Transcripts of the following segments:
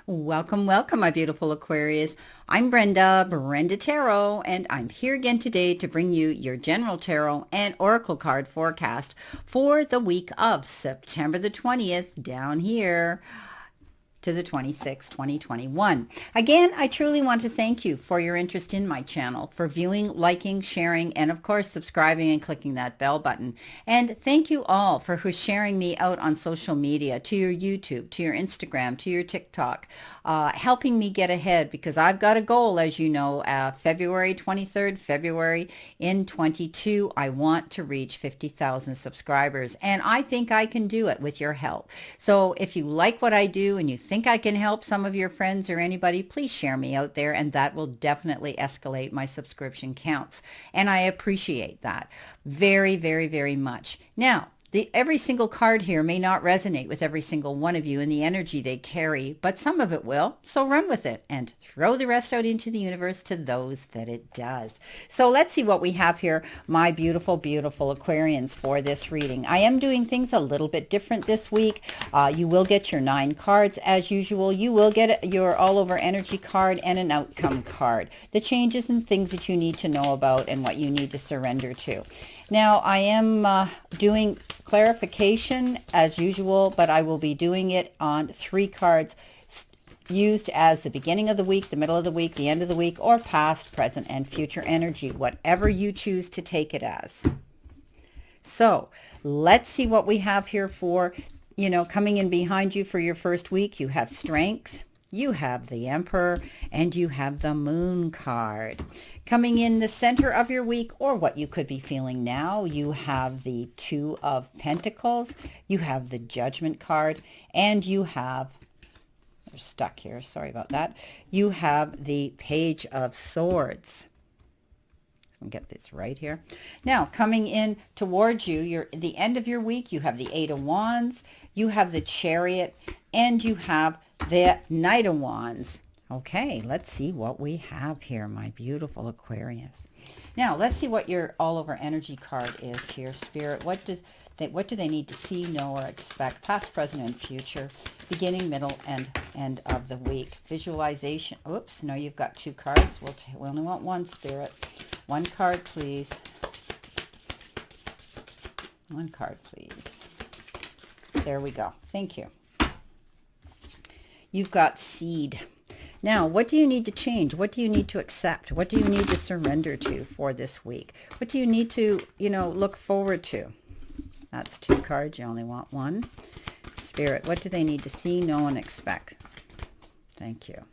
Welcome, welcome, my beautiful Aquarius. I'm Brenda Tarot, and I'm here again today to bring you your general tarot and oracle card forecast for the week of September the 20th down here to the 26th, 2021. Again, I truly want to thank you for your interest in my channel, for viewing, liking, sharing, and of course, subscribing and clicking that bell button. And thank you all for who's sharing me out on social media, to your YouTube, to your Instagram, to your TikTok, helping me get ahead because I've got a goal, as you know, February 23rd, February in 22, I want to reach 50,000 subscribers. And I think I can do it with your help. So if you like what I do and you think I can help some of your friends or anybody, please share me out there, and that will definitely escalate my subscription counts. And I appreciate that very, very, very much. Now, every single card here may not resonate with every single one of you and the energy they carry, but some of it will. So run with it and throw the rest out into the universe to those that it does. So let's see what we have here, my beautiful, beautiful Aquarians, for this reading. I am doing things a little bit different this week. You will get your 9 cards as usual. You will get your all over energy card and an outcome card. The changes and things that you need to know about and what you need to surrender to. Now, I am doing clarification as usual, but I will be doing it on 3 cards used as the beginning of the week, the middle of the week, the end of the week, or past, present, and future energy, whatever you choose to take it as. So let's see what we have here for, coming in behind you for your first week. You have strength. You have the Emperor, and you have the Moon card. Coming in the center of your week, or what you could be feeling now, you have the Two of Pentacles, you have the Judgment card, and you have, they're stuck here, sorry about that, you have the Page of Swords. I'll get this right here. Now, coming in towards you, the end of your week, you have the Eight of Wands, you have the Chariot, and you have the Knight of Wands. Okay, let's see what we have here, my beautiful Aquarius. Now, let's see what your all-over energy card is here, Spirit. What do they need to see, know, or expect, past, present, and future, beginning, middle, and end of the week? Visualization. Oops, no, you've got 2 cards. We only want 1, Spirit. 1 card, please. 1 card, please. There we go. Thank you. You've got seed. Now, what do you need to change? What do you need to accept? What do you need to surrender to for this week? What do you need to, look forward to? That's 2 cards. You only want 1. Spirit, what do they need to see, know, and expect? Thank you.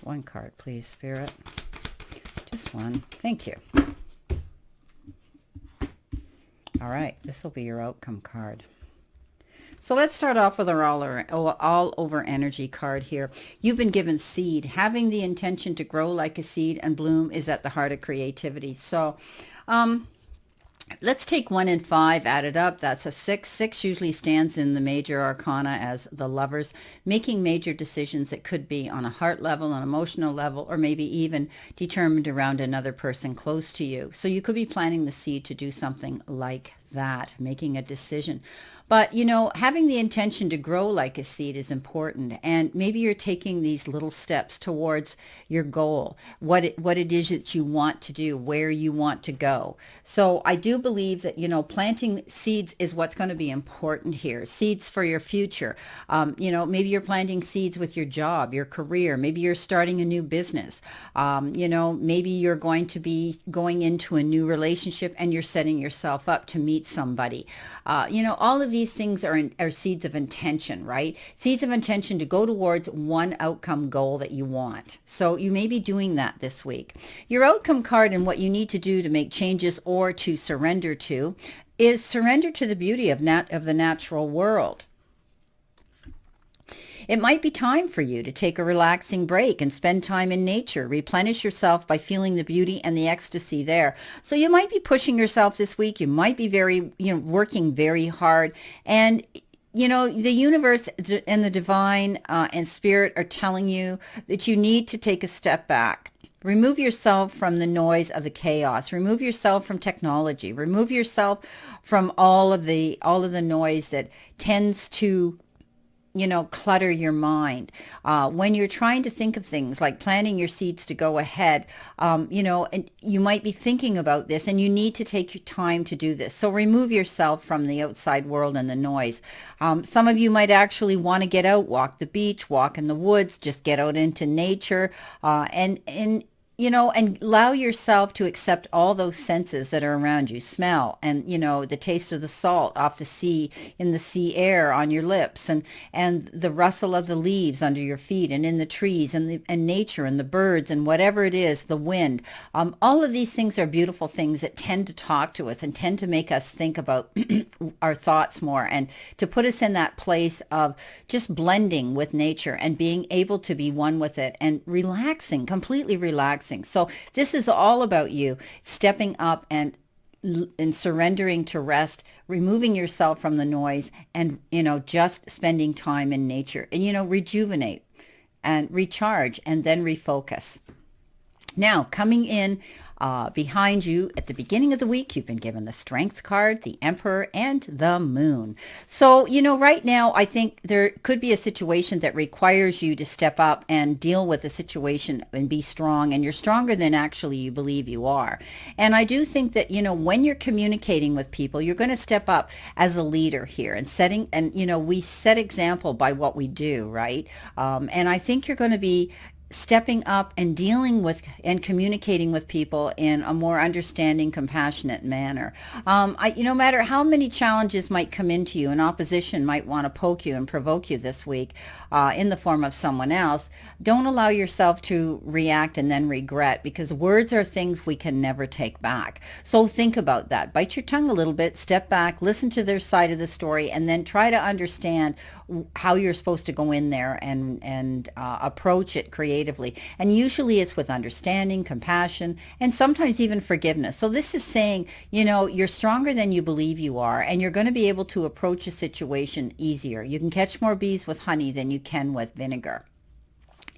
1 card, please, Spirit. Just 1. Thank you. All right, this will be your outcome card. So let's start off with our all over energy card here. You've been given seed. Having the intention to grow like a seed and bloom is at the heart of creativity. So let's take 1 and 5 added up. That's a 6. 6 usually stands in the major arcana as the Lovers, making major decisions that could be on a heart level, an emotional level, or maybe even determined around another person close to you. So you could be planting the seed to do something like that, making a decision. But, having the intention to grow like a seed is important. And maybe you're taking these little steps towards your goal, what it is that you want to do, where you want to go. So I do believe that, planting seeds is what's going to be important here. Seeds for your future. Maybe you're planting seeds with your job, your career. Maybe you're starting a new business. Maybe you're going to be going into a new relationship and you're setting yourself up to meet somebody. All of these things are seeds of intention, right? Seeds of intention to go towards one outcome goal that you want. So you may be doing that this week. Your outcome card and what you need to do to make changes or to surrender to is surrender to the beauty of the natural world. It might be time for you to take a relaxing break and spend time in nature. Replenish yourself by feeling the beauty and the ecstasy there. So you might be pushing yourself this week. You might be working very hard. And the universe and the divine and spirit are telling you that you need to take a step back. Remove yourself from the noise of the chaos. Remove yourself from technology. Remove yourself from all of the noise that tends to clutter your mind. When you're trying to think of things like planting your seeds to go ahead, and you might be thinking about this and you need to take your time to do this. So remove yourself from the outside world and the noise. Some of you might actually want to get out, walk the beach, walk in the woods, just get out into nature, and allow yourself to accept all those senses that are around you. Smell and, the taste of the salt off the sea, in the sea air on your lips, and the rustle of the leaves under your feet and in the trees and nature and the birds and whatever it is, the wind. All of these things are beautiful things that tend to talk to us and tend to make us think about our thoughts more and to put us in that place of just blending with nature and being able to be one with it and relaxing, completely relaxing. So this is all about you stepping up and surrendering to rest, removing yourself from the noise, and just spending time in nature and rejuvenate and recharge and then refocus. Now, coming in behind you at the beginning of the week, you've been given the Strength card, the Emperor, and the Moon. So, right now, I think there could be a situation that requires you to step up and deal with the situation and be strong, and you're stronger than actually you believe you are. And I do think that, when you're communicating with people, you're going to step up as a leader here and we set example by what we do, right? And I think you're going to be stepping up and dealing with and communicating with people in a more understanding, compassionate manner. No matter how many challenges might come into you, and opposition might want to poke you and provoke you this week in the form of someone else, don't allow yourself to react and then regret, because words are things we can never take back. So think about that. Bite your tongue a little bit, step back, listen to their side of the story, and then try to understand how you're supposed to go in there and approach it creatively. And usually it's with understanding, compassion, and sometimes even forgiveness. So this is saying, you're stronger than you believe you are, and you're going to be able to approach a situation easier. You can catch more bees with honey than you can with vinegar.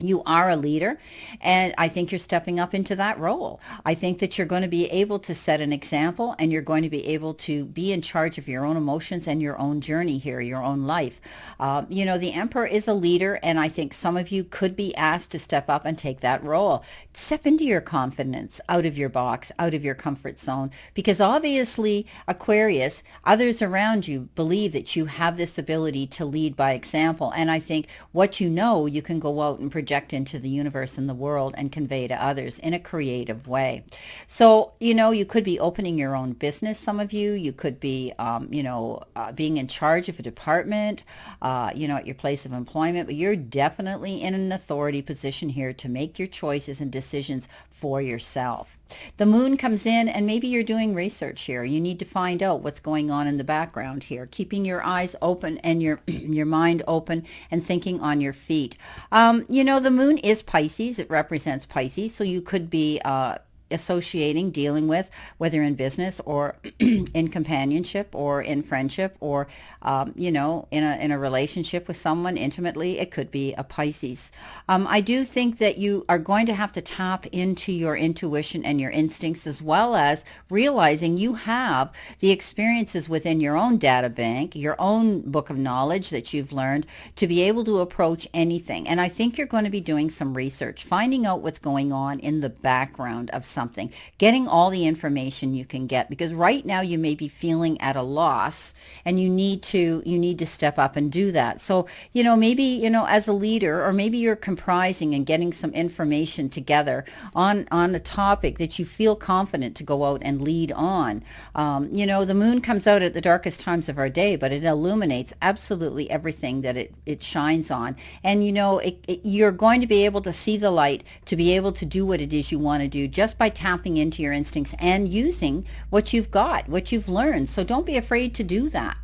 You are a leader, and I think you're stepping up into that role. I think that you're going to be able to set an example, and you're going to be able to be in charge of your own emotions and your own journey here, your own life. The Emperor is a leader, and I think some of you could be asked to step up and take that role. Step into your confidence, out of your box, out of your comfort zone, because obviously, Aquarius, others around you believe that you have this ability to lead by example, and I think what you can go out and project into the universe and the world and convey to others in a creative way. So, you could be opening your own business, some of you. You could be, being in charge of a department, at your place of employment, but you're definitely in an authority position here to make your choices and decisions for yourself. The Moon comes in, and maybe you're doing research here. You need to find out what's going on in the background here, keeping your eyes open and your mind open and thinking on your feet. The Moon is Pisces. It represents Pisces, so you could be associating, dealing with, whether in business or in companionship or in friendship or, in a relationship with someone intimately. It could be a Pisces. I do think that you are going to have to tap into your intuition and your instincts, as well as realizing you have the experiences within your own data bank, your own book of knowledge that you've learned to be able to approach anything. And I think you're going to be doing some research, finding out what's going on in the background of something, getting all the information you can get, because right now you may be feeling at a loss and you need to step up and do that. So, maybe, as a leader, or maybe you're comprising and getting some information together on a topic that you feel confident to go out and lead on. The Moon comes out at the darkest times of our day, but it illuminates absolutely everything that it shines on. And, you're going to be able to see the light to be able to do what it is you want to do just by tapping into your instincts and using what you've got, what you've learned. So don't be afraid to do that.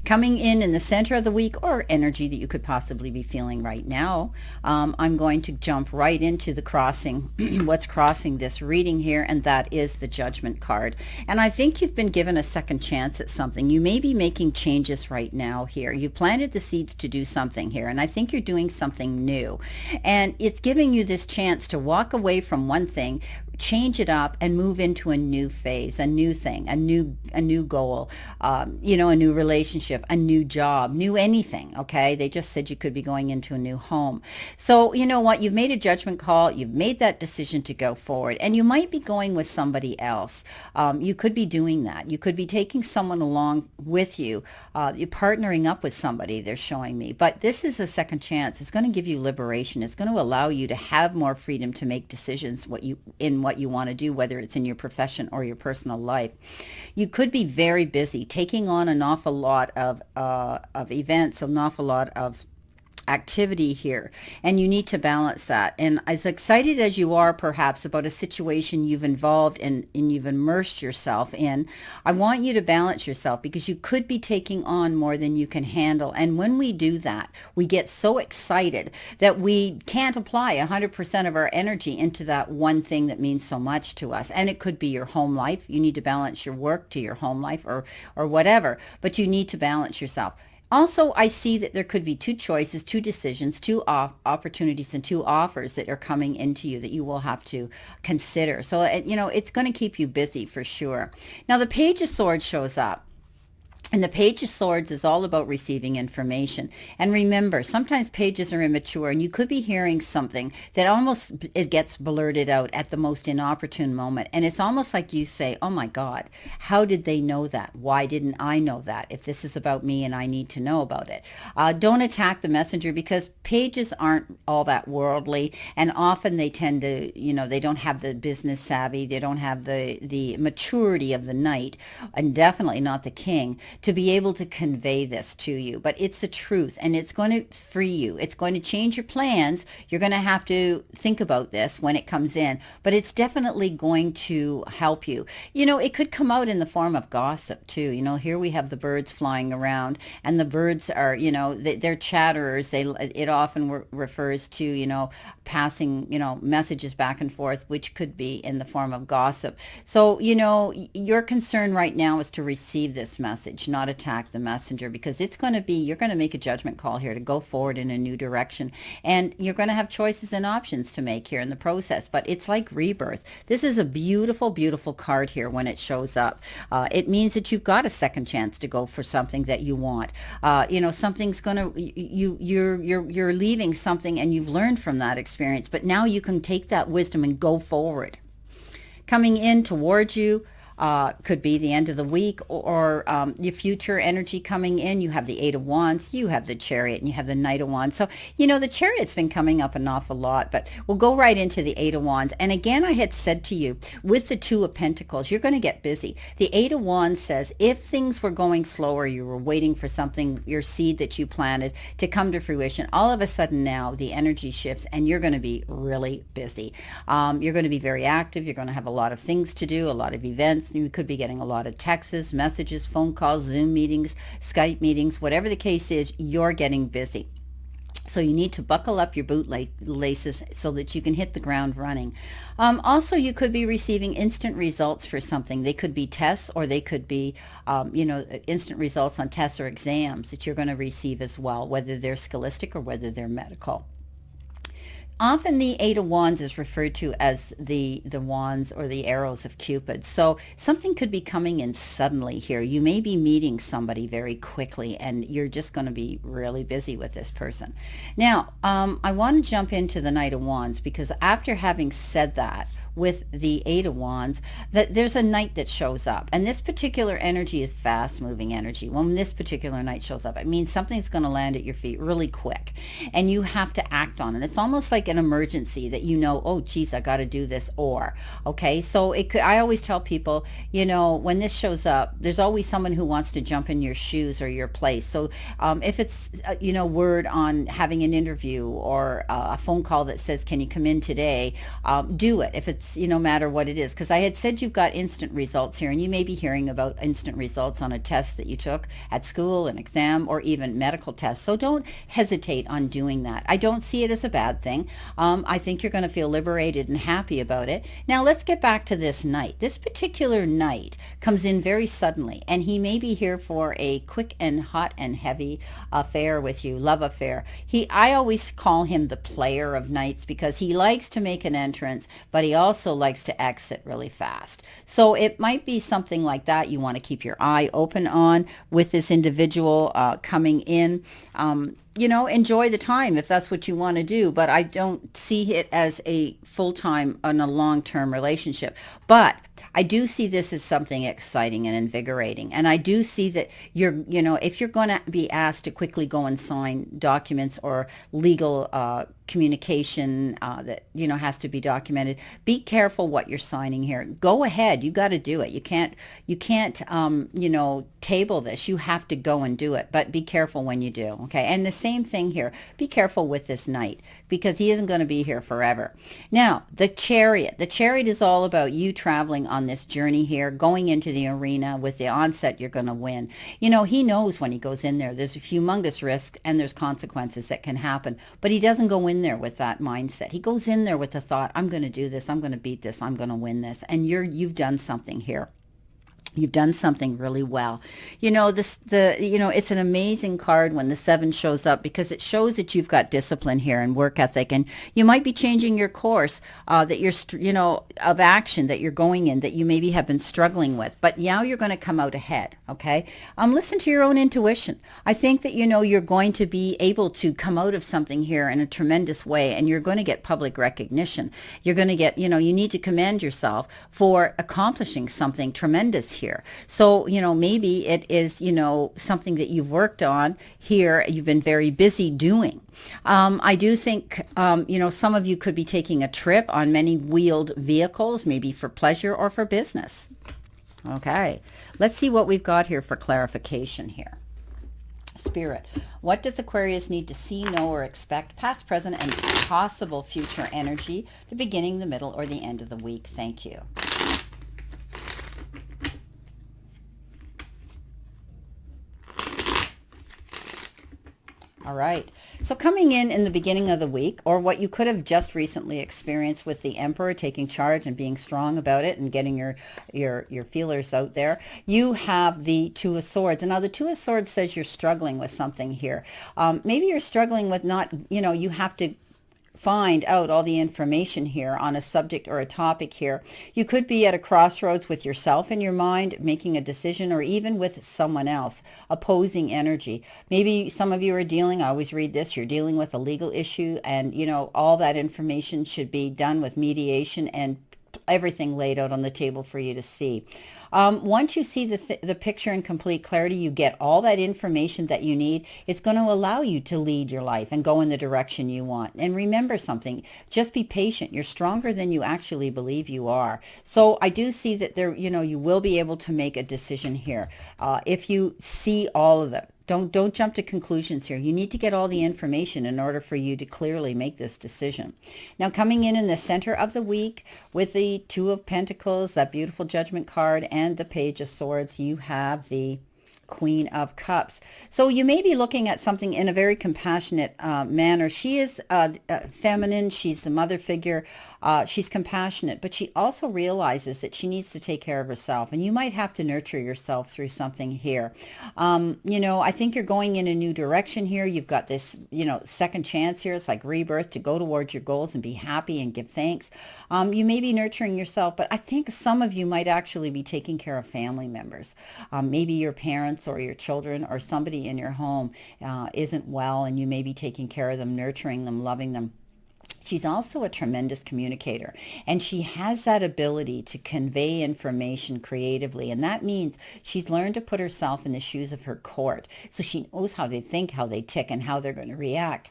Coming in the center of the week, or energy that you could possibly be feeling right now, I'm going to jump right into the crossing, what's crossing this reading here, and that is the Judgment card. And I think you've been given a second chance at something. You may be making changes right now here. You planted the seeds to do something here, and I think you're doing something new. And it's giving you this chance to walk away from one thing, change it up, and move into a new phase, a new thing, a new goal, a new relationship, a new job, new anything. Okay, they just said you could be going into a new home. So you know what, you've made a judgment call, you've made that decision to go forward, and you might be going with somebody else. You could be doing that. You could be taking someone along with you. You're partnering up with somebody, they're showing me. But this is a second chance. It's going to give you liberation. It's going to allow you to have more freedom to make decisions what you want to do, whether it's in your profession or your personal life. You could be very busy, taking on an awful lot of events, an awful lot of activity here, and you need to balance that. And as excited as you are perhaps about a situation you've involved and you've immersed yourself in, I want you to balance yourself, because you could be taking on more than you can handle. And when we do that, we get so excited that we can't apply 100% of our energy into that one thing that means so much to us. And it could be your home life. You need to balance your work to your home life, or whatever, but you need to balance yourself. Also, I see that there could be two choices, two decisions, two opportunities, and two offers that are coming into you that you will have to consider. So, it's going to keep you busy for sure. Now, the Page of Swords shows up. And the Page of Swords is all about receiving information. And remember, sometimes pages are immature, and you could be hearing something that almost it gets blurted out at the most inopportune moment. And it's almost like you say, oh my God, how did they know that? Why didn't I know that? If this is about me and I need to know about it. Don't attack the messenger, because pages aren't all that worldly. And often they tend to, they don't have the business savvy. They don't have the maturity of the knight, and definitely not the king, to be able to convey this to you. But it's the truth, and it's going to free you. It's going to change your plans. You're going to have to think about this when it comes in, but it's definitely going to help you. It could come out in the form of gossip too. Here we have the birds flying around, and the birds are, they're chatterers. It often refers to, passing, messages back and forth, which could be in the form of gossip. So, your concern right now is to receive this message, not attack the messenger, because you're going to make a judgment call here to go forward in a new direction. And you're going to have choices and options to make here in the process, but it's like rebirth. This is a beautiful, beautiful card here when it shows up. It means that you've got a second chance to go for something that you want. Something's going to, you're leaving something, and you've learned from that experience, but now you can take that wisdom and go forward. Coming in towards you, could be the end of the week, or your future energy coming in. You have the Eight of Wands, you have the Chariot, and you have the Knight of Wands. So, the Chariot's been coming up an awful lot, but we'll go right into the Eight of Wands. And again, I had said to you, with the Two of Pentacles, you're going to get busy. The Eight of Wands says, if things were going slower, you were waiting for something, your seed that you planted, to come to fruition, all of a sudden now the energy shifts, and you're going to be really busy. You're going to be very active. You're going to have a lot of things to do, a lot of events. You could be getting a lot of texts, messages, phone calls, Zoom meetings, Skype meetings, whatever the case is, you're getting busy. So you need to buckle up your bootlaces so that you can hit the ground running. Also, you could be receiving instant results for something. They could be tests, or they could be, instant results on tests or exams that you're going to receive as well, whether they're scholastic or whether they're medical. Often the Eight of Wands is referred to as the wands or the arrows of Cupid. So something could be coming in suddenly here. You may be meeting somebody very quickly, and you're just going to be really busy with this person. Now, I want to jump into the Knight of Wands, because after having said that, with the Eight of Wands, that there's a knight that shows up, and this particular energy is fast moving energy. When this particular knight shows up, it means something's going to land at your feet really quick, and you have to act on it. It's almost like an emergency that oh geez, I got to do this. Or okay, so I always tell people, when this shows up, there's always someone who wants to jump in your shoes or your place. So if it's word on having an interview, or a phone call that says, can you come in today, do it. If it's results, no matter what it is. Because I had said you've got instant results here, and you may be hearing about instant results on a test that you took at school, an exam, or even medical tests. So don't hesitate on doing that. I don't see it as a bad thing. I think you're going to feel liberated and happy about it. Now let's get back to this knight. This particular knight comes in very suddenly, and he may be here for a quick and hot and heavy affair with you, love affair. I always call him the player of knights because he likes to make an entrance, but he also likes to exit really fast. So it might be something like that you want to keep your eye open on with this individual coming in. Enjoy the time if that's what you want to do, but I don't see it as a full-time and a long-term relationship. But I do see this as something exciting and invigorating. And I do see that if you're going to be asked to quickly go and sign documents or legal communication that, has to be documented, be careful what you're signing here. Go ahead. You got to do it. You can't, table this. You have to go and do it, but be careful when you do. Okay. And the same thing here. Be careful with this knight because he isn't going to be here forever. Now, the Chariot. The Chariot is all about you traveling on this journey here, going into the arena with the onset you're going to win. He knows when he goes in there, there's a humongous risk and there's consequences that can happen, but he doesn't go in there with that mindset. He goes in there with the thought, I'm going to do this, I'm going to beat this, I'm going to win this. And you've done something here. You've done something really well. It's an amazing card when the 7 shows up because it shows that you've got discipline here and work ethic, and you might be changing your course that you're, of action that you're going in that you maybe have been struggling with, but now you're going to come out ahead. Okay. Listen to your own intuition. I think that, you're going to be able to come out of something here in a tremendous way, and you're going to get public recognition. You're going to get, you need to commend yourself for accomplishing something tremendous here. So, maybe it is, something that you've worked on here. You've been very busy doing. I do think, some of you could be taking a trip on many wheeled vehicles, maybe for pleasure or for business. Okay. Let's see what we've got here for clarification here. Spirit, what does Aquarius need to see, know, or expect, past, present, and possible future energy, the beginning, the middle, or the end of the week? Thank you. All right. So coming in the beginning of the week, or what you could have just recently experienced with the Emperor taking charge and being strong about it and getting your feelers out there, you have the Two of Swords. And now the Two of Swords says you're struggling with something here. Maybe you're struggling with not, you have to find out all the information here on a subject or a topic here. You could be at a crossroads with yourself in your mind, making a decision, or even with someone else, opposing energy. Maybe some of you are dealing, I always read this, you're dealing with a legal issue, and all that information should be done with mediation and everything laid out on the table for you to see. Once you see the picture in complete clarity, you get all that information that you need. It's going to allow you to lead your life and go in the direction you want. And remember something, just be patient. You're stronger than you actually believe you are. So I do see that you will be able to make a decision here. If you see all of them. Don't jump to conclusions here. You need to get all the information in order for you to clearly make this decision. Now, coming in the center of the week with the Two of Pentacles, that beautiful Judgment card, and the Page of Swords, you have the Queen of Cups. So you may be looking at something in a very compassionate manner. She is feminine. She's the mother figure. She's compassionate, but she also realizes that she needs to take care of herself, and you might have to nurture yourself through something here. I think you're going in a new direction here. You've got this, second chance here. It's like rebirth to go towards your goals and be happy and give thanks. You may be nurturing yourself, but I think some of you might actually be taking care of family members. Maybe your parents or your children or somebody in your home isn't well, and you may be taking care of them, nurturing them, loving them. She's also a tremendous communicator, and she has that ability to convey information creatively, and that means she's learned to put herself in the shoes of her court, so she knows how they think, how they tick, and how they're going to react.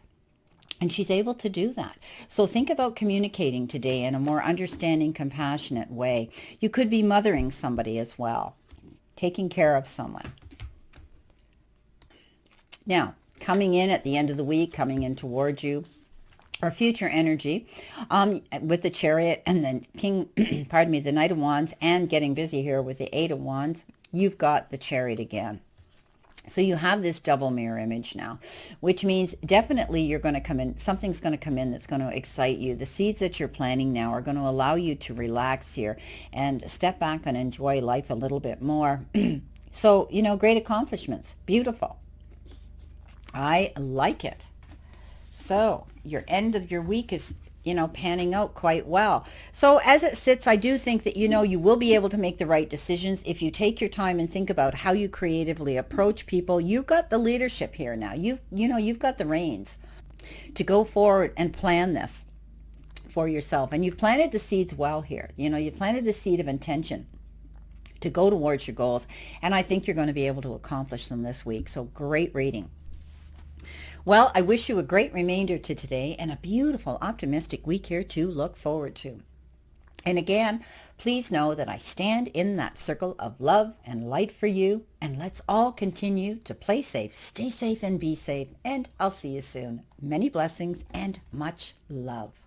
And she's able to do that. So think about communicating today in a more understanding, compassionate way. You could be mothering somebody as well, taking care of someone. Now, coming in at the end of the week, coming in towards you, or future energy, with the Chariot and then King, pardon me, the Knight of Wands, and getting busy here with the Eight of Wands, you've got the Chariot again. So you have this double mirror image now, which means definitely you're going to come in, something's going to come in that's going to excite you. The seeds that you're planting now are going to allow you to relax here and step back and enjoy life a little bit more. So, great accomplishments. Beautiful. I like it. So your end of your week is, panning out quite well. So as it sits, I do think that, you will be able to make the right decisions if you take your time and think about how you creatively approach people. You've got the leadership here now. You've got the reins to go forward and plan this for yourself. And you've planted the seeds well here. You've planted the seed of intention to go towards your goals. And I think you're going to be able to accomplish them this week. So great reading. Well, I wish you a great remainder to today and a beautiful, optimistic week here to look forward to. And again, please know that I stand in that circle of love and light for you. And let's all continue to play safe, stay safe, and be safe. And I'll see you soon. Many blessings and much love.